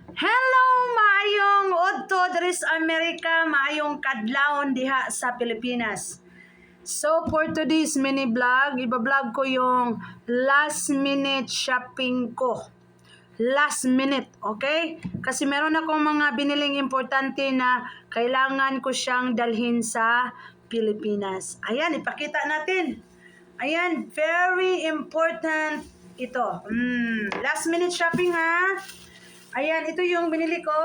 Hello, maayong udto diri sa Amerika, maayong kadlawon diha sa Pilipinas. So for today's mini vlog, iba-vlog ko yung last minute shopping ko. Last minute, okay? Kasi meron akong mga biniling importante na kailangan ko siyang dalhin sa Pilipinas. Ayan, ipakita natin. Ayan, very important ito. Last minute shopping ha. Ayan, ito yung binili ko.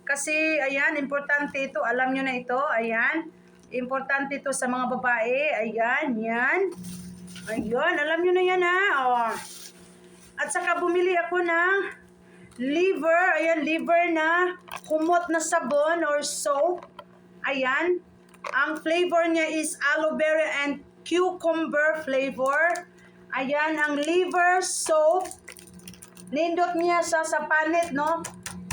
Kasi, ayan, importante ito. Alam nyo na ito. Ayan. Importante ito sa mga babae. Ayan, yan. Ayan, alam nyo na yan ha. Oh. At saka bumili ako ng liver. Ayan, liver na kumot na sabon or soap. Ayan. Ang flavor niya is aloe vera and cucumber flavor. Ayan, ang liver soap. Nindot niya sa panit, no?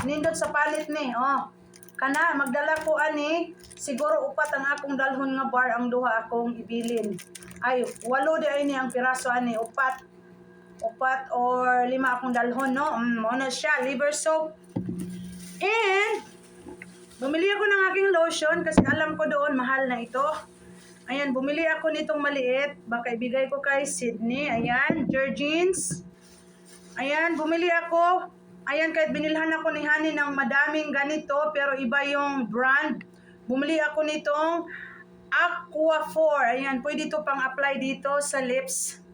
Nindot sa panit ni, oh. Kana, magdala ko ani, siguro upat ang akong dalhon nga bar ang duha akong ibilin. Ay, 8 di ay ni ang piraso ani, upat or 5 akong dalhon, no? Ano siya, liver soap. And, bumili ako ng aking lotion kasi alam ko doon mahal na ito. Ayan, bumili ako nitong maliit. Baka ibigay ko kay Sydney. Ayan, Jergens. Ayan, bumili ako. Ayan, kahit binilhan ako ni Honey ng madaming ganito, pero iba yung brand. Bumili ako nitong Aquaphor. Ayan, pwede ito pang apply dito sa lips.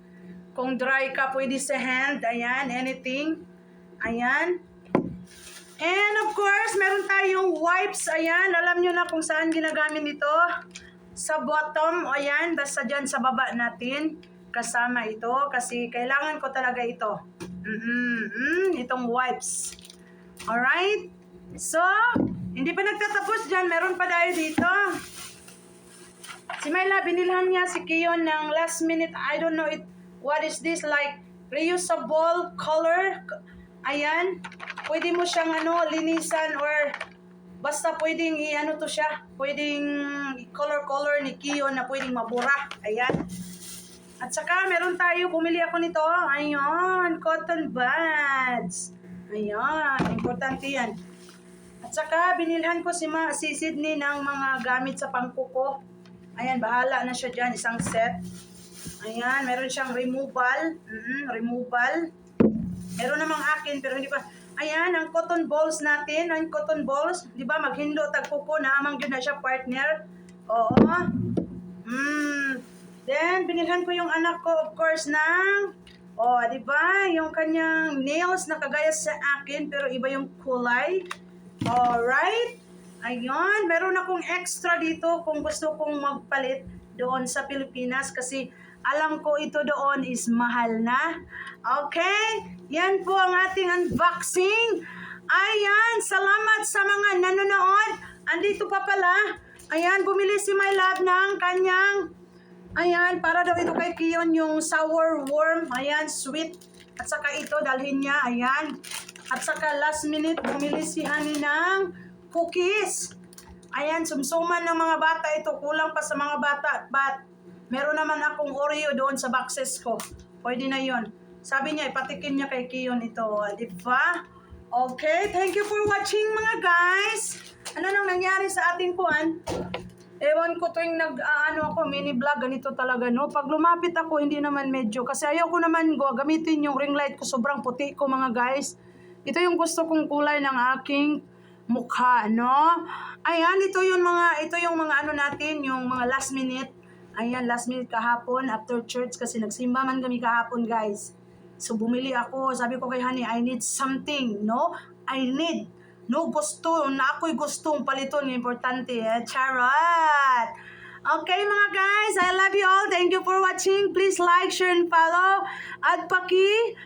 Kung dry ka, pwede sa hand. Ayan, anything. Ayan. And of course, meron tayong wipes. Ayan, alam nyo na kung saan ginagamit ito. Sa bottom, ayan, basta dyan sa baba natin. Kasama ito kasi kailangan ko talaga ito. Itong wipes. Alright? So, hindi pa nagtatapos dyan. Meron pa tayo dito. Si Myla, binilhan niya si Kiyon ng last minute. I don't know what is this, like reusable color. Ayan. Pwede mo siyang linisan or basta pwedeng i-ano to siya. Pwedeng color ni Kiyon na pwedeng mabura. Ayan. At saka, meron tayo, bumili ako nito. Ayan, cotton buds. Ayan, importante yan. At saka, binilhan ko si Sydney ng mga gamit sa pangkuko. Ayan, bahala na siya dyan, isang set. Ayan, meron siyang removal. Removal. Meron namang akin, pero hindi pa. Ayan, ang cotton balls natin. Ang cotton balls, di ba, maghindo tagkuko na amang yun na siya partner. Oo. Then, binilhan ko yung anak ko, of course, ng, di ba, yung kanyang nails na kagaya sa akin, pero iba yung kulay. Alright? Ayun, meron akong extra dito kung gusto kong magpalit doon sa Pilipinas kasi alam ko ito doon is mahal na. Okay? Yan po ang ating unboxing. Ayan, salamat sa mga nanonood. Andito pa pala. Ayan, bumili si My Love ng kanyang ayan, para daw ito kay Kiyon yung sour worm. Ayan, sweet. At saka ito, dalhin niya. Ayan. At saka last minute, bumili si Honey ng cookies. Ayan, sumsuman ng mga bata ito. Kulang pa sa mga bata. But, meron naman akong Oreo doon sa boxes ko. Pwede na yon. Sabi niya, ipatikin niya kay Kiyon ito. Diba? Okay, thank you for watching mga guys. Ano nang nangyari sa ating kuwan? Ewan ko tuwing ako, mini vlog, ganito talaga, no? Pag lumapit ako, hindi naman medyo, kasi ayaw ko naman gamitin yung ring light ko, sobrang puti ko, mga guys. Ito yung gusto kong kulay ng aking mukha, no? Ayan, ito yung mga natin, yung mga last minute. Ayan, last minute kahapon, after church, kasi nagsimba man kami kahapon, guys. So, bumili ako, sabi ko kay Honey, I need something, no? No, gusto, na ako'y gustong paliton, importante, charot! Okay, mga guys, I love you all. Thank you for watching. Please like, share, and follow. At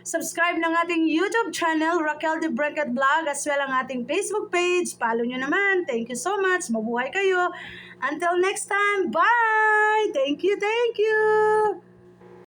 subscribe ng ating YouTube channel, Raquel de Brincat Vlog, as well ang ating Facebook page. Follow nyo naman. Thank you so much. Mabuhay kayo. Until next time, bye! Thank you, thank you!